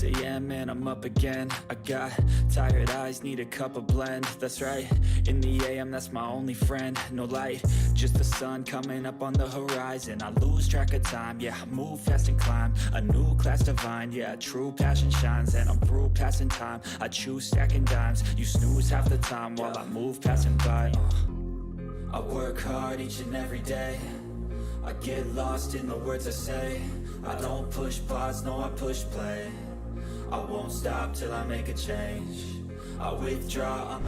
a.m. and I'm up again. I got tired eyes, need a cup of blend. That's right, in the a.m. that's my only friend. No light, just the sun coming up on the horizon. I lose track of time, yeah, I move fast and climb a new class divine, yeah, true passion shines. And I'm through passing time, I choose stacking dimes. You snooze half the time while I move passing by. I work hard each and every day, I get lost in the words I say. I don't push pause, no I push play. I won't stop till I make a change. I withdraw,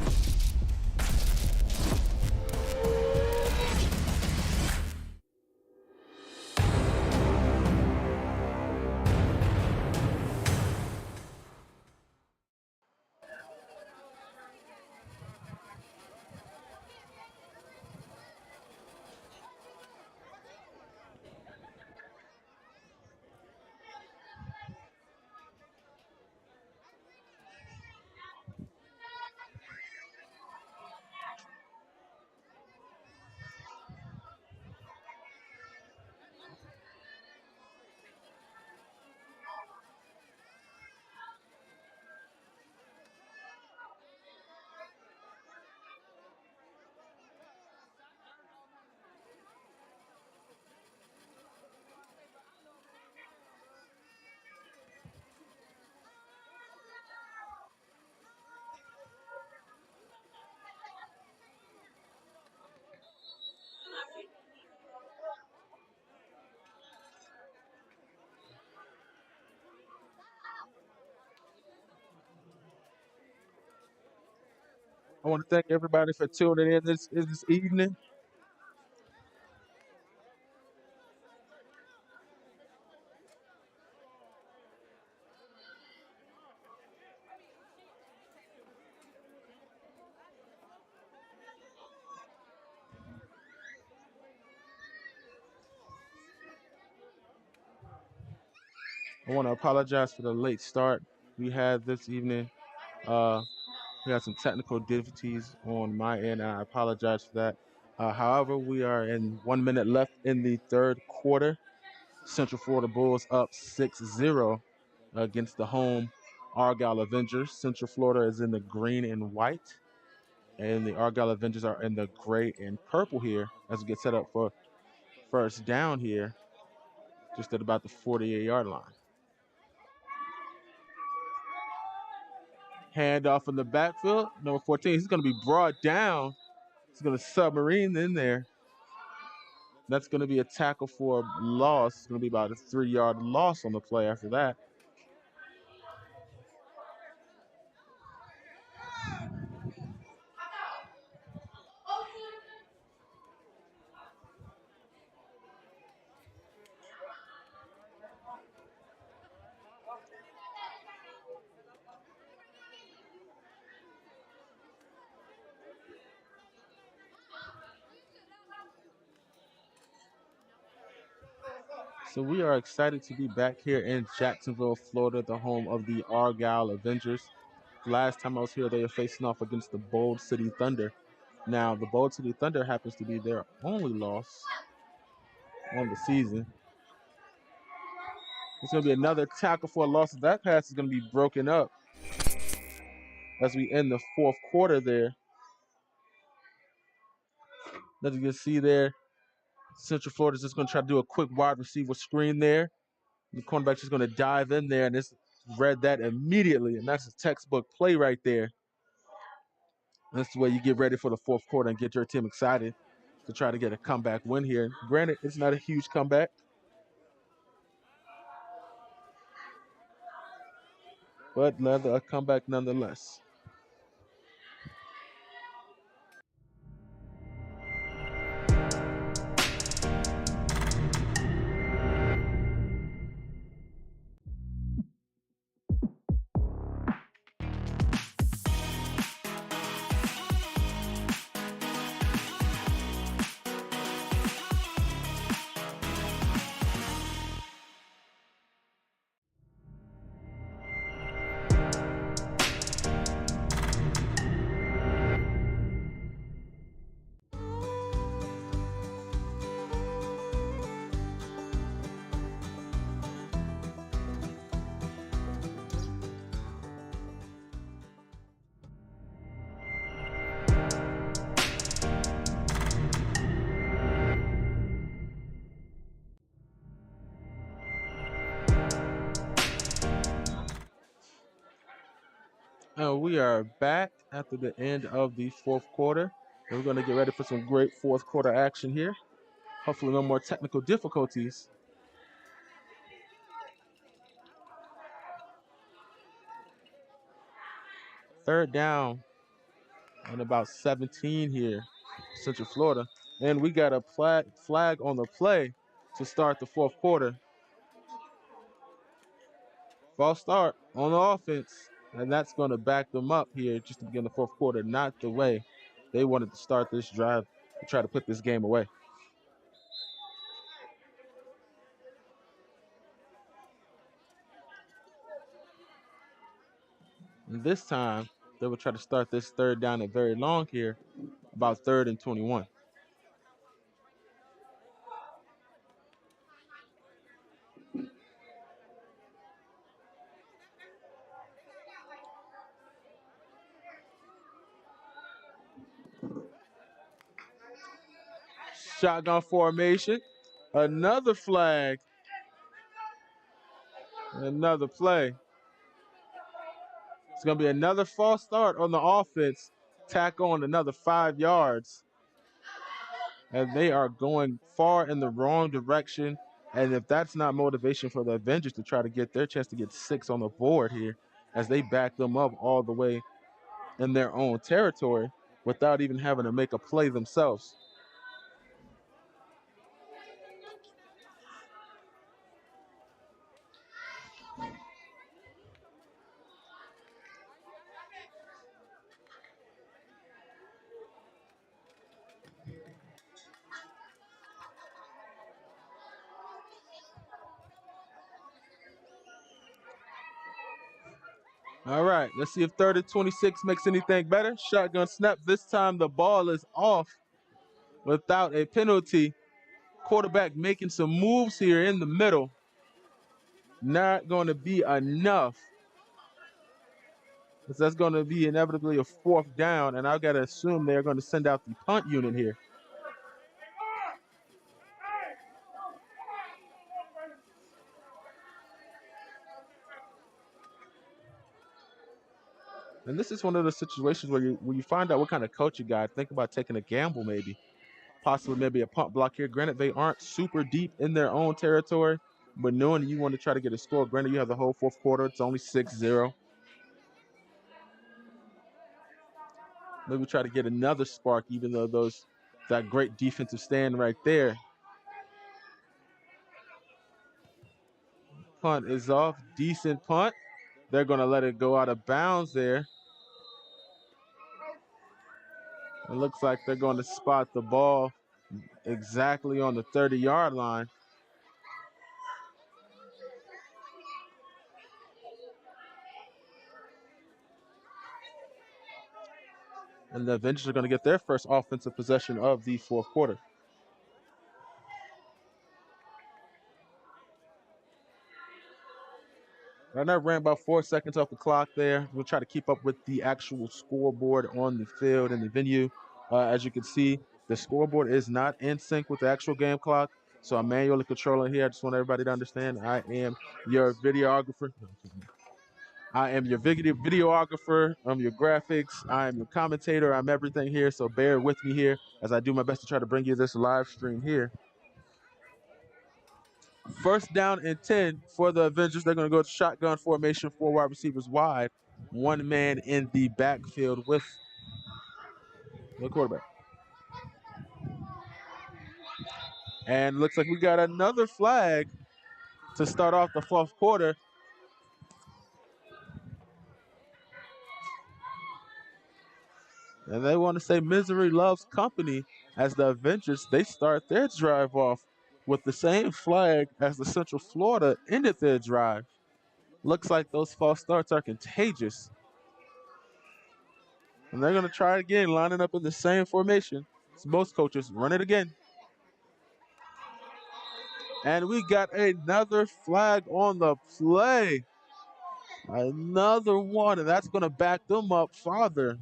I want to thank everybody for tuning in this evening. I want to apologize for the late start we had this evening. Uh, we had some technical difficulties on my end. I apologize for that. However, we are in 1 minute left in the third quarter. Central Florida Bulls up 6-0 against the home Argyle Avengers. Central Florida is in the green and white, and the Argyle Avengers are in the gray and purple here as we get set up for first down here, just at about the 48-yard line. Handoff in the backfield. Number 14, he's going to be brought down. He's going to submarine in there. That's going to be a tackle for a loss. It's going to be about a 3-yard loss on the play after that. So we are excited to be back here in Jacksonville, Florida, the home of the Argyle Avengers. Last time I was here, they were facing off against the Bold City Thunder. Now, the Bold City Thunder happens to be their only loss on the season. It's going to be another tackle for a loss. That pass is going to be broken up as we end the fourth quarter there. As you can see there, Central Florida is just going to try to do a quick wide receiver screen there. The cornerback just going to dive in there, and it's read that immediately, and that's a textbook play right there. That's the way you get ready for the fourth quarter and get your team excited to try to get a comeback win here. Granted, it's not a huge comeback, but a comeback nonetheless. And we are back after the end of the fourth quarter. And we're going to get ready for some great fourth quarter action here. Hopefully, no more technical difficulties. Third down and about 17 here, Central Florida. And we got a flag on the play to start the fourth quarter. False start on the offense, and that's going to back them up here just to begin the fourth quarter, not the way they wanted to start this drive to try to put this game away. And this time, they will try to start this third down and very long here, about 3rd and 21. Shotgun formation, another flag, another play. It's going to be another false start on the offense, tack on another 5 yards. And they are going far in the wrong direction. And if that's not motivation for the Avengers to try to get their chance to get 6 on the board here, as they back them up all the way in their own territory without even having to make a play themselves. All right, let's see if 3rd and 26 makes anything better. Shotgun snap. This time the ball is off without a penalty. Quarterback making some moves here in the middle. Not going to be enough. That's going to be inevitably a 4th down, and I've got to assume they're going to send out the punt unit here. And this is one of the situations where you find out what kind of coach you got. Think about taking a gamble, possibly maybe a punt block here. Granted, they aren't super deep in their own territory, but knowing you want to try to get a score, granted, you have the whole fourth quarter. It's only 6-0. Maybe try to get another spark, even though that great defensive stand right there. Punt is off. Decent punt. They're going to let it go out of bounds there. It looks like they're going to spot the ball exactly on the 30-yard line. And the Avengers are going to get their first offensive possession of the fourth quarter. Right now, ran about 4 seconds off the clock there. We'll try to keep up with the actual scoreboard on the field and the venue. As you can see, the scoreboard is not in sync with the actual game clock, so I'm manually controlling here. I just want everybody to understand I am your videographer. I am your videographer. I'm your graphics. I am your commentator. I'm everything here, so bear with me here as I do my best to try to bring you this live stream here. 1st down and 10 for the Avengers. They're going to go to shotgun formation, 4 wide receivers wide, 1 man in the backfield with the quarterback. And looks like we got another flag to start off the fourth quarter. And they want to say misery loves company as the Avengers, they start their drive off with the same flag as the Central Florida ended their drive. Looks like those false starts are contagious. And they're going to try it again, lining up in the same formation. It's most coaches run it again. And we got another flag on the play. Another one, and that's going to back them up farther.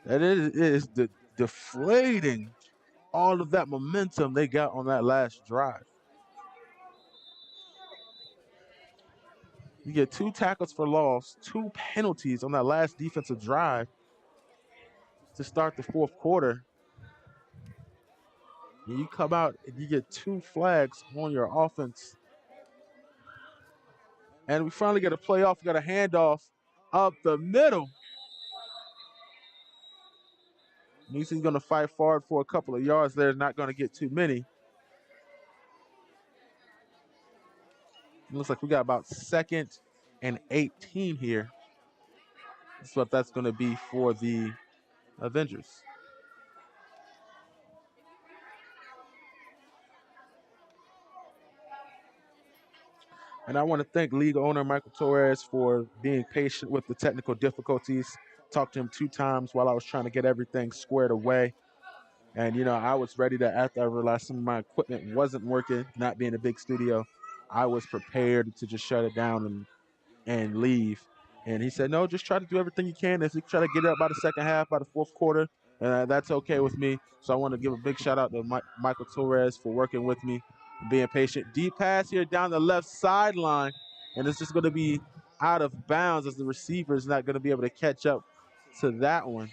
And it is deflating all of that momentum they got on that last drive. You get 2 tackles for loss, 2 penalties on that last defensive drive to start the fourth quarter. And you come out and you get 2 flags on your offense. And we finally get a playoff. We got a handoff up the middle. He's going to fight forward for a couple of yards there. Not going to get too many. It looks like we got about 2nd and 18 here. That's what that's going to be for the Avengers. And I want to thank league owner Michael Torres for being patient with the technical difficulties. Talked to him 2 times while I was trying to get everything squared away. And, I was ready to, after I realized some of my equipment wasn't working, not being a big studio, I was prepared to just shut it down and leave. And he said, no, just try to do everything you can. If you try to get it up by the second half, by the fourth quarter, that's okay with me. So I want to give a big shout out to Michael Torres for working with me, being patient. Deep pass here down the left sideline, and it's just going to be out of bounds as the receiver is not going to be able to catch up to that one.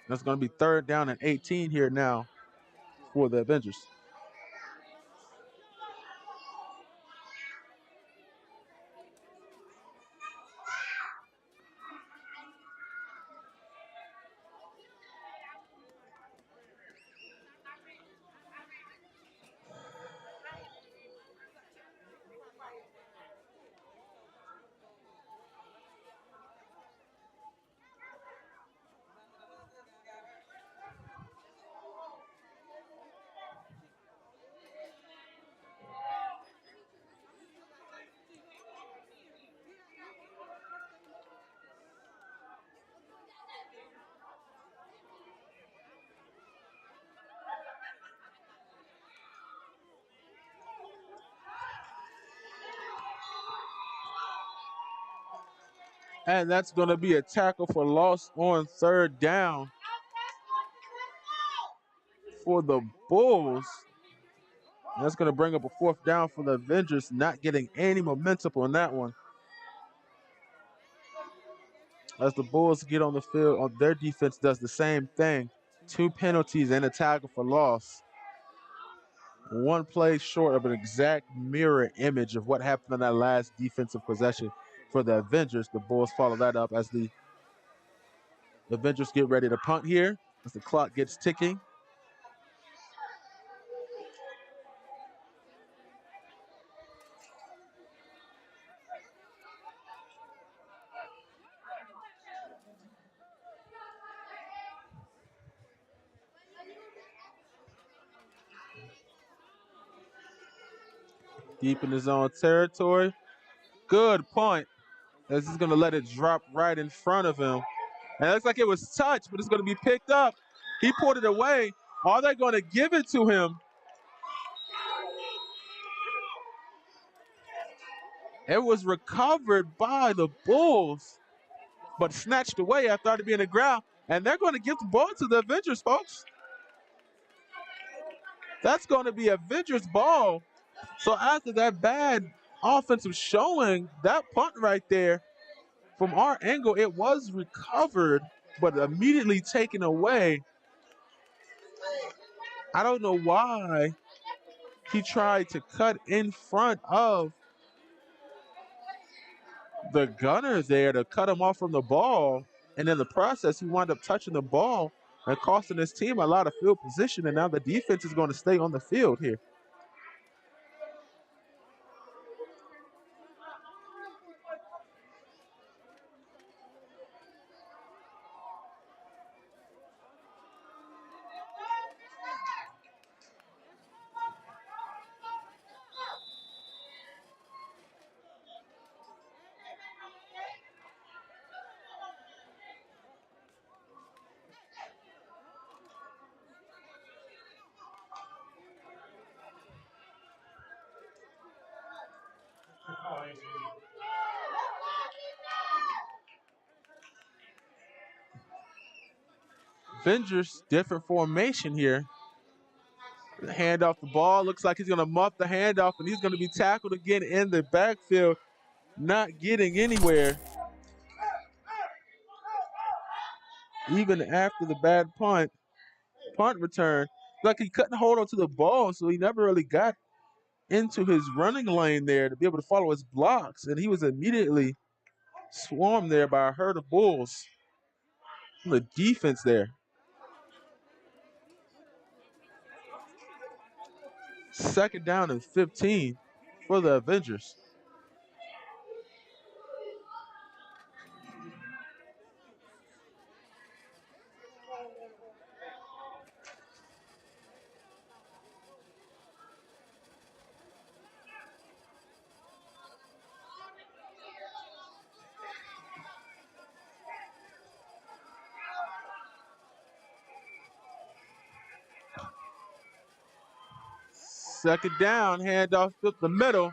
That's going to be 3rd down and 18 here now for the Avengers. And that's going to be a tackle for loss on 3rd down for the Bulls. And that's going to bring up a 4th down for the Avengers, not getting any momentum on that one. As the Bulls get on the field, their defense does the same thing. 2 penalties and a tackle for loss. 1 play short of an exact mirror image of what happened on that last defensive possession for the Avengers. The Bulls follow that up as the Avengers get ready to punt here as the clock gets ticking. Deep in his own territory. Good point. As he's going to let it drop right in front of him. And it looks like it was touched, but it's going to be picked up. He pulled it away. Are they going to give it to him? It was recovered by the Bulls, but snatched away after it being the ground. And they're going to give the ball to the Avengers, folks. That's going to be Avengers ball. So after that bad offensive showing, that punt right there, from our angle, it was recovered, but immediately taken away. I don't know why he tried to cut in front of the gunner there to cut him off from the ball. And in the process, he wound up touching the ball and costing his team a lot of field position. And now the defense is going to stay on the field here. Avengers, different formation here. Hand off the ball. Looks like he's going to muff the handoff, and he's going to be tackled again in the backfield, not getting anywhere. Even after the bad punt return, like he couldn't hold on to the ball, so he never really got into his running lane there to be able to follow his blocks, and he was immediately swarmed there by a herd of bulls from the defense there. Second down and 15 for the Avengers. Second down, handoff up the middle.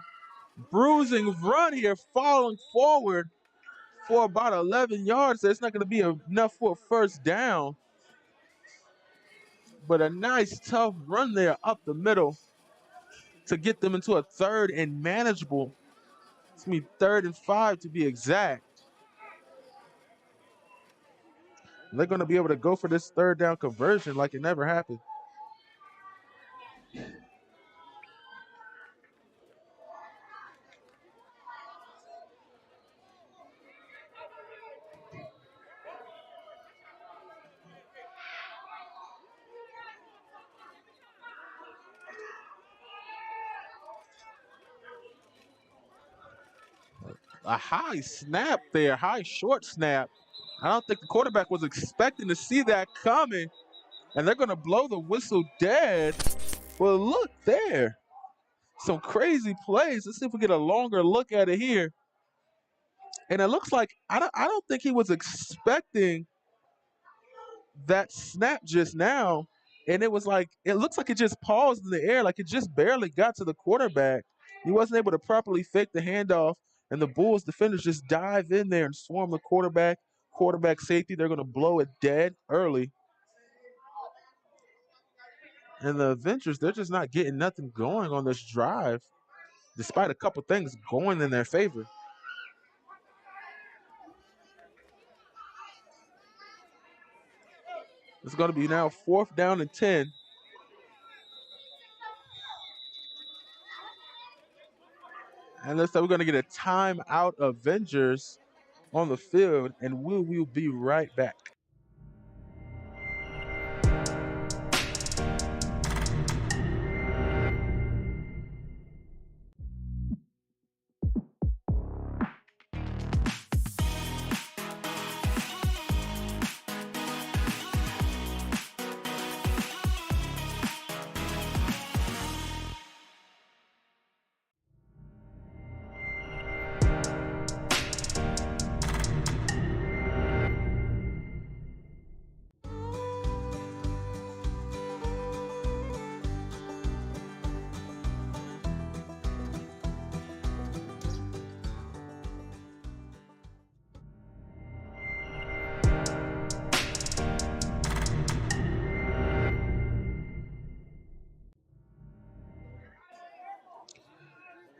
Bruising run here, falling forward for about 11 yards. That's not going to be enough for a first down. But a nice, tough run there up the middle to get them into a third and manageable. It's going to be 3rd and 5 to be exact. They're going to be able to go for this third down conversion like it never happened. A high snap there, high short snap. I don't think the quarterback was expecting to see that coming, and they're going to blow the whistle dead. Well, look there. Some crazy plays. Let's see if we get a longer look at it here. And it looks like I don't think he was expecting that snap just now. And it looks like it just paused in the air, like it just barely got to the quarterback. He wasn't able to properly fake the handoff, and the Bulls defenders just dive in there and swarm the quarterback safety. They're going to blow it dead early. And the Avengers, they're just not getting nothing going on this drive, despite a couple things going in their favor. It's going to be now 4th down and 10. And looks like we're going to get a timeout Avengers on the field, and we will be right back.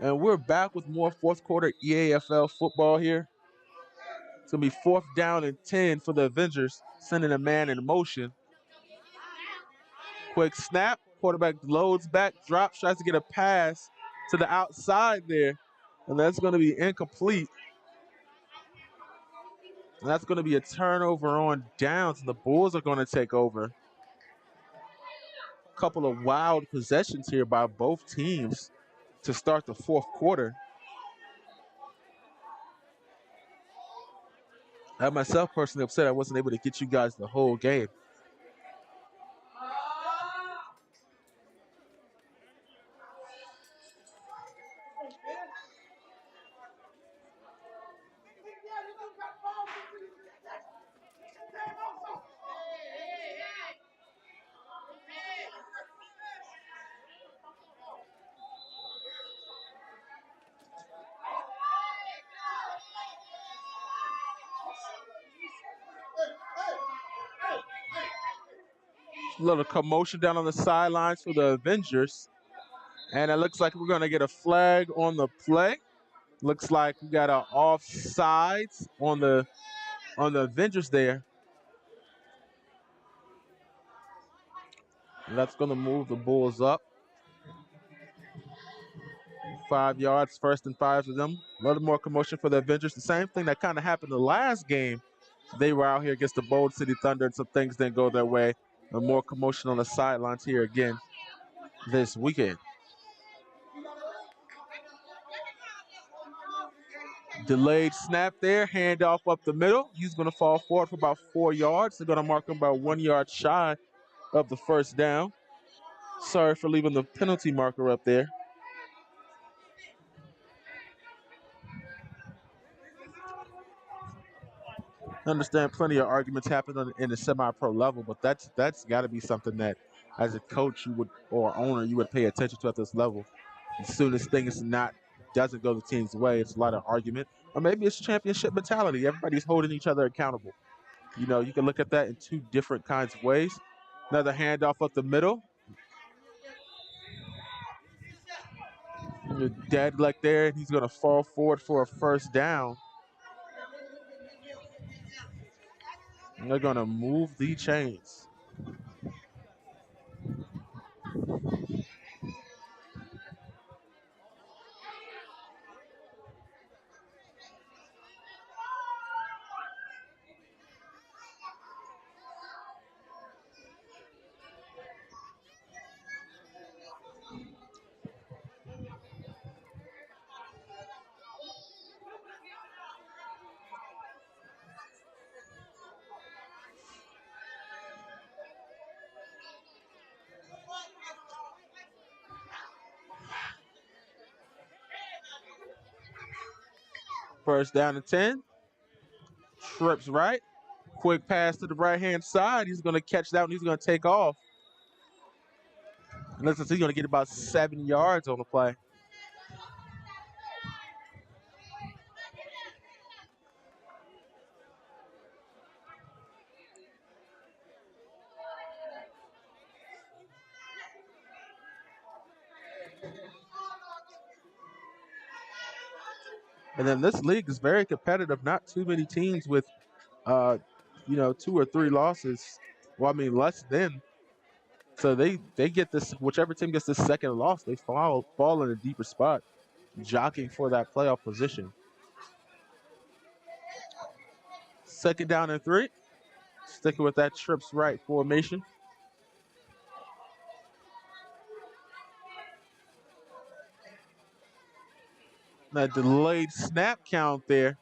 And we're back with more fourth quarter EAFL football here. It's going to be 4th down and 10 for the Avengers, sending a man in motion. Quick snap, quarterback loads back, drops, tries to get a pass to the outside there, and that's going to be incomplete. And that's going to be a turnover on downs, and the Bulls are going to take over. A couple of wild possessions here by both teams to start the fourth quarter. I myself personally upset I wasn't able to get you guys the whole game. A little commotion down on the sidelines for the Avengers. And it looks like we're going to get a flag on the play. Looks like we got an offsides on the Avengers there. And that's going to move the Bulls up. 5 yards, 1st and 5 for them. A little more commotion for the Avengers. The same thing that kind of happened the last game. They were out here against the Bold City Thunder, and some things didn't go their way. And more commotion on the sidelines here again this weekend. Delayed snap there, handoff up the middle. He's going to fall forward for about 4 yards. They're going to mark him about 1 yard shy of the first down. Sorry for leaving the penalty marker up there. I understand plenty of arguments happen in the semi-pro level, but that's got to be something that, as a coach, you would or owner, you would pay attention to at this level. As soon as things doesn't go the team's way, it's a lot of argument, or maybe it's championship mentality. Everybody's holding each other accountable. You know, you can look at that in two different kinds of ways. Another handoff up the middle. Dead like there, and he's going to fall forward for a first down. And they're going to move the chains. First down and 10. Trips right. Quick pass to the right-hand side. He's going to catch that one. He's going to take off. And listen, he's going to get about 7 yards on the play. And then this league is very competitive. Not too many teams with, 2 or 3 losses. Well, I mean, less than. So they get this, whichever team gets the second loss, they fall in a deeper spot, jockeying for that playoff position. Second down and 3. Sticking with that trips right formation. That delayed snap count there.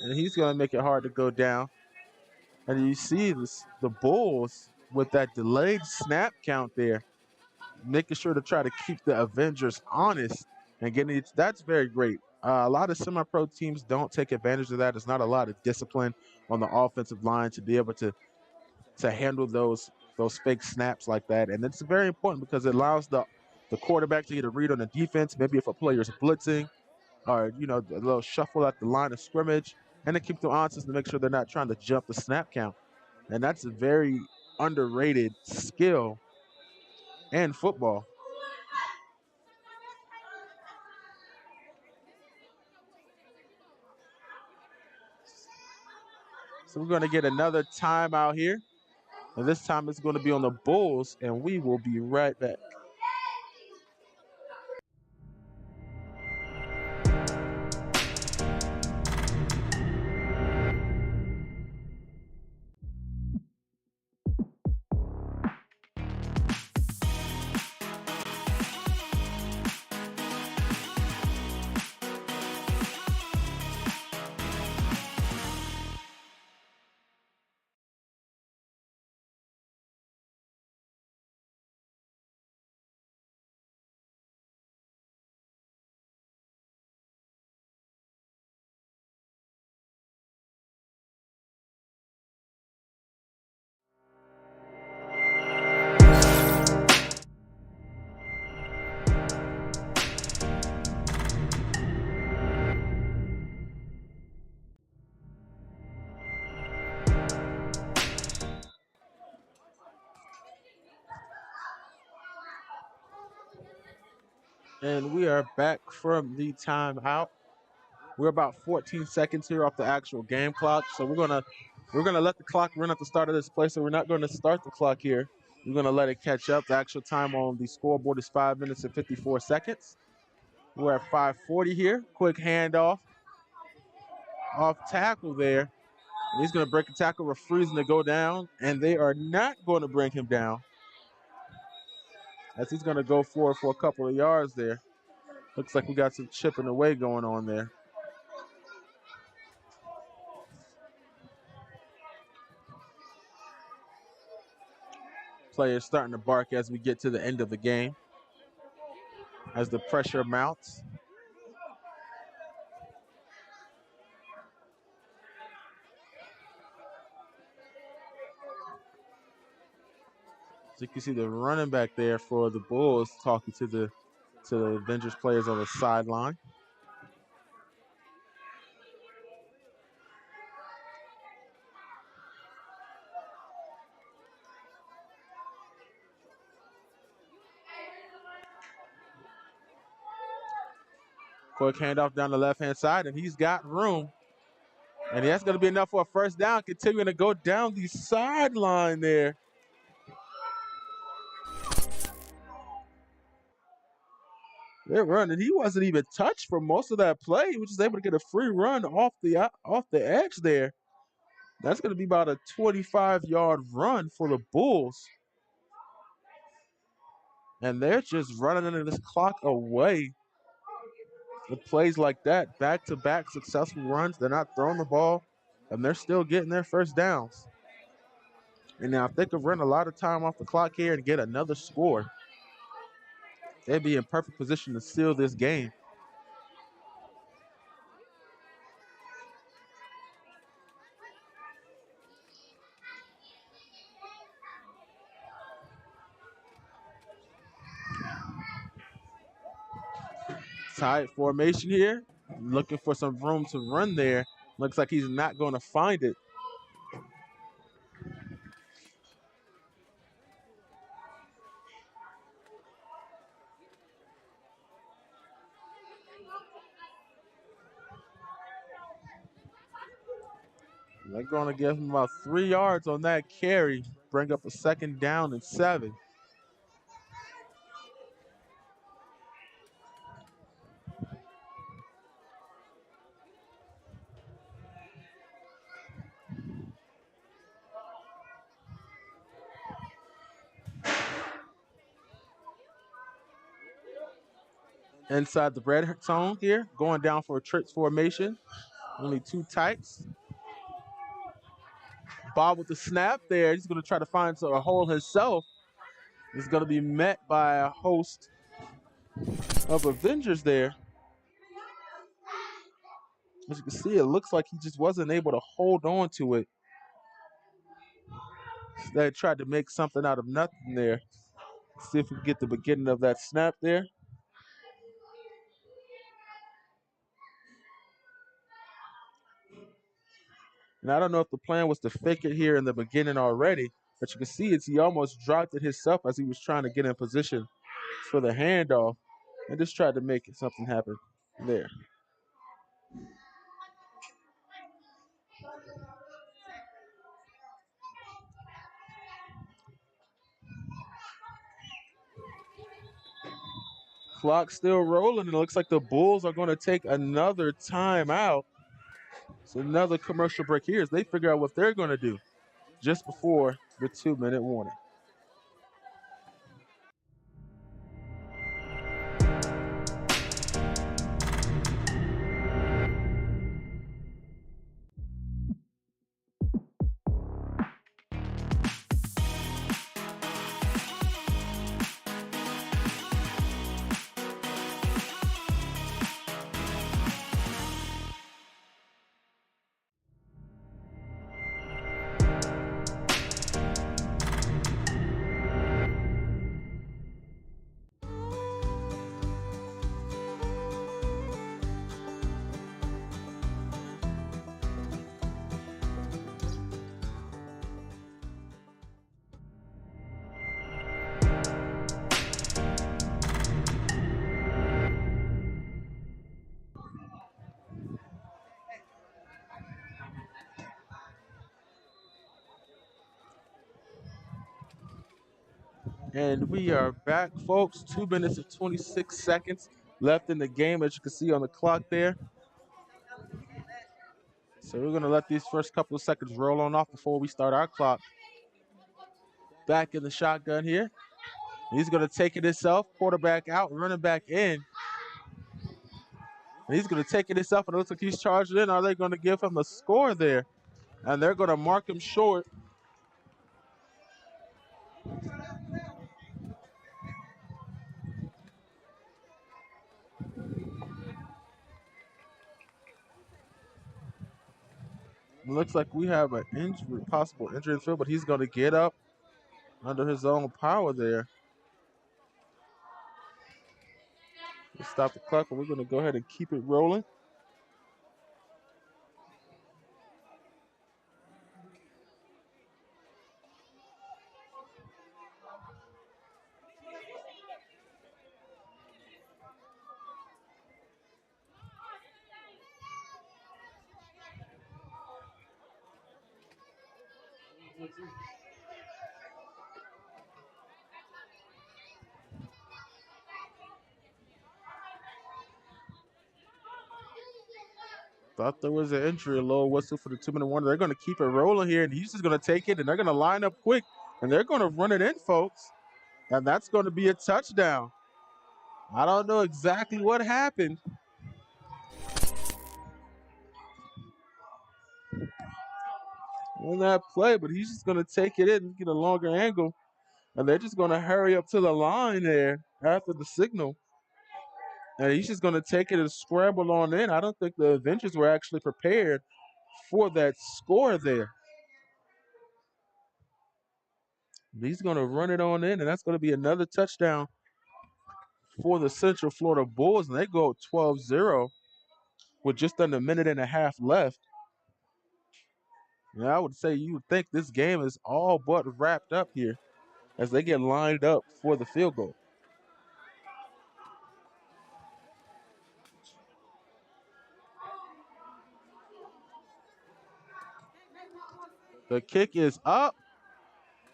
And he's going to make it hard to go down. And you see the Bulls with that delayed snap count there, making sure to try to keep the Avengers honest and getting it. That's very great. A lot of semi-pro teams don't take advantage of that. There's not a lot of discipline on the offensive line to be able to handle those fake snaps like that. And it's very important because it allows the quarterback to get a read on the defense. Maybe if a player is blitzing, or a little shuffle at the line of scrimmage, and to keep them honest to make sure they're not trying to jump the snap count. And that's a very underrated skill in football. So we're going to get another timeout here. And this time it's going to be on the Bulls, and we will be right back. And we are back from the timeout. We're about 14 seconds here off the actual game clock, so we're gonna let the clock run at the start of this play. So we're not going to start the clock here. We're gonna let it catch up. The actual time on the scoreboard is 5 minutes and 54 seconds. We're at 5:40 here. Quick handoff, off tackle there. And he's gonna break a tackle, refusing to go down, and they are not going to bring him down, as he's gonna go forward for a couple of yards there. Looks like we got some chipping away going on there. Players starting to bark as we get to the end of the game, as the pressure mounts. So you can see the running back there for the Bulls talking to the Avengers players on the sideline. Quick handoff down the left-hand side, and he's got room. And that's going to be enough for a first down, continuing to go down the sideline there. They're running. He wasn't even touched for most of that play. He was just able to get a free run off the edge there. That's going to be about a 25-yard run for the Bulls. And they're just running into this clock away. With plays like that, back-to-back successful runs, they're not throwing the ball, and they're still getting their first downs. And now if they could run a lot of time off the clock here and get another score, they'd be in perfect position to seal this game. Tight formation here, looking for some room to run there. Looks like he's not going to find it. They're going to give him about 3 yards on that carry, bring up a second down and 7. Inside the red zone here, going down for a trips formation. Only 2 tights. Bob with the snap there. He's going to try to find a hole himself. He's going to be met by a host of Avengers there. As you can see, it looks like he just wasn't able to hold on to it. They tried to make something out of nothing there. See if we can get the beginning of that snap there. And I don't know if the plan was to fake it here in the beginning already, but you can see he almost dropped it himself as he was trying to get in position for the handoff and just tried to make something happen there. Clock still rolling, and it looks like the Bulls are going to take another timeout. So another commercial break here as they figure out what they're going to do just before the 2-minute warning. And we are back, folks. 2 minutes and 26 seconds left in the game, as you can see on the clock there. So we're going to let these first couple of seconds roll on off before we start our clock. Back in the shotgun here. He's going to take it himself, quarterback out, running back in. And he's going to take it himself, and it looks like he's charged in. Are they going to give him a score there? And they're going to mark him short. It looks like we have an injury, possible injury in the field, but he's going to get up under his own power there. We'll stop the clock, but we're going to go ahead and keep it rolling. Thought there was an injury, a low whistle for the 2-minute warning. They're going to keep it rolling here, and he's just going to take it, and they're going to line up quick, and they're going to run it in, folks. And that's going to be a touchdown. I don't know exactly what happened. On that play, but he's just going to take it in and get a longer angle. And they're just going to hurry up to the line there after the signal. And he's just going to take it and scramble on in. I don't think the Avengers were actually prepared for that score there. He's going to run it on in, and that's going to be another touchdown for the Central Florida Bulls. And they go 12-0 with just under a minute and a half left. And I would say you would think this game is all but wrapped up here as they get lined up for the field goal. The kick is up,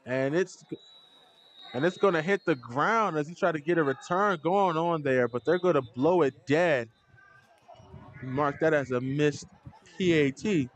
and it's going to hit the ground as he tried to get a return going on there, but they're going to blow it dead. Mark that as a missed PAT.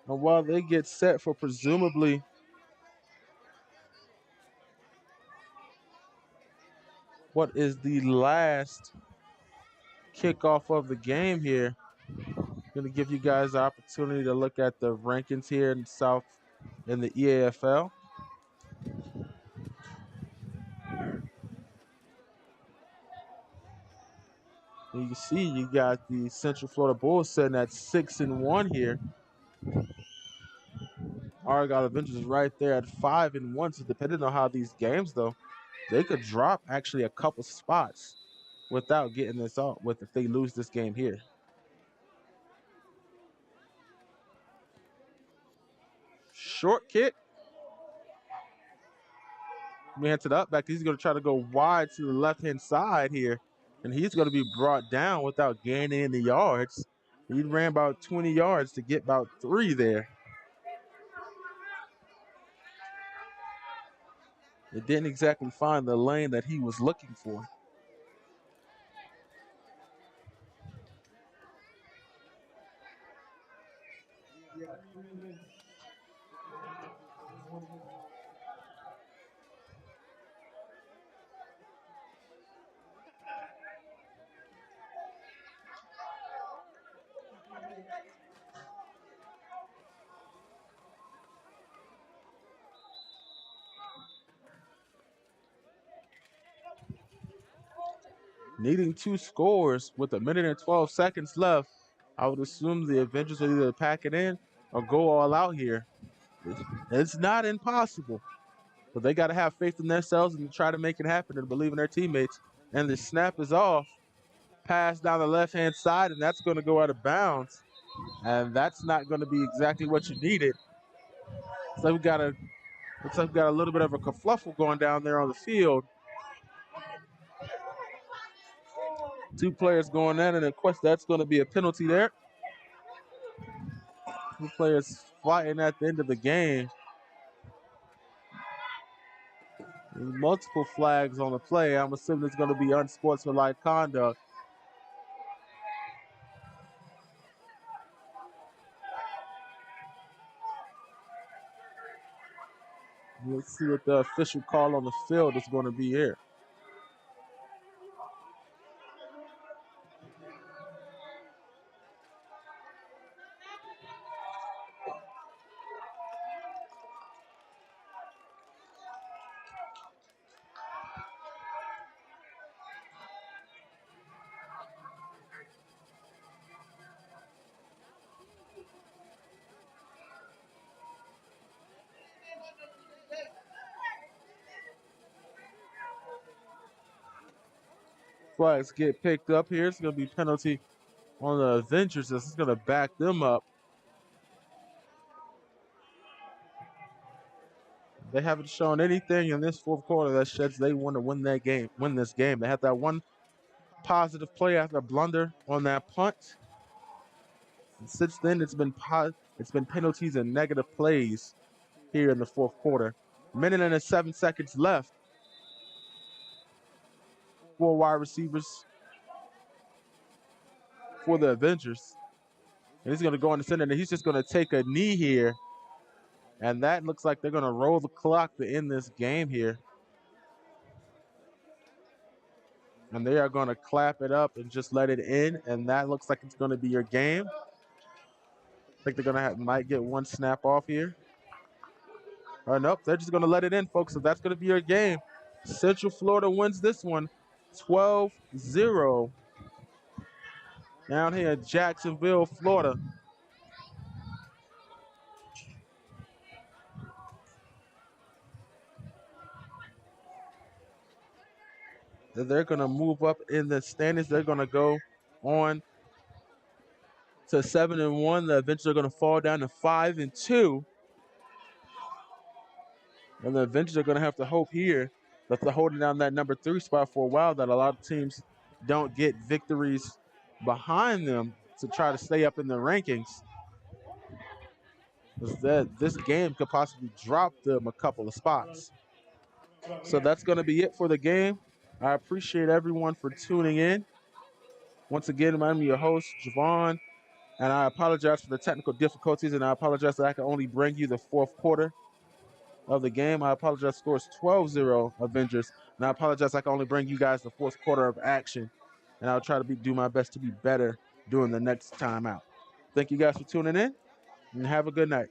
And while they get set for presumably what is the last kickoff of the game here, I'm going to give you guys the opportunity to look at the rankings here in South in the EAFL. And you can see you got the Central Florida Bulls sitting at 6-1 here. Argyle Avengers is right there at 5-1. So depending on how these games though, they could drop actually a couple spots without getting this off with if they lose this game here. Short kick. Man to the up back. He's going to try to go wide to the left-hand side here. And he's going to be brought down without gaining any yards. He ran about 20 yards to get about 3 there. It didn't exactly find the lane that he was looking for. Needing 2 scores with 1 minute and 12 seconds left, I would assume the Avengers will either pack it in or go all out here. It's not impossible, but they got to have faith in themselves and try to make it happen and believe in their teammates. And the snap is off. Pass down the left-hand side, and that's going to go out of bounds. And that's not going to be exactly what you needed. So looks like we got a little bit of a kerfluffle going down there on the field. Two players going in, and of course that's going to be a penalty there. Two players fighting at the end of the game. Multiple flags on the play. I'm assuming it's going to be unsportsmanlike conduct. Let's see what the official call on the field is going to be here. Flags get picked up here. It's going to be penalty on the Avengers. This is going to back them up. They haven't shown anything in this fourth quarter that sheds they want to win this game. They had that one positive play after a blunder on that punt. And since then, it's been penalties and negative plays here in the fourth quarter. Minute and 7 seconds left. 4 wide receivers for the Avengers. And he's going to go in the center, and he's just going to take a knee here. And that looks like they're going to roll the clock to end this game here. And they are going to clap it up and just let it in. And that looks like it's going to be your game. I think they're going to might get one snap off here. Nope, they're just going to let it in, folks. So that's going to be your game. Central Florida wins this one 12-0 down here in Jacksonville, Florida. They're going to move up in the standings. They're going to go on to 7-1. The Avengers are going to fall down to 5-2. And the Avengers are going to have to hope here that they're holding down that number 3 spot for a while, that a lot of teams don't get victories behind them to try to stay up in the rankings. This game could possibly drop them a couple of spots. So that's going to be it for the game. I appreciate everyone for tuning in. Once again, I'm your host, Javon, and I apologize for the technical difficulties, and I apologize that I can only bring you the fourth quarter of the game. I apologize. Score is 12-0 Avengers, and I apologize I can only bring you guys the fourth quarter of action, and I'll try to do my best to be better during the next time out. Thank you guys for tuning in, and have a good night.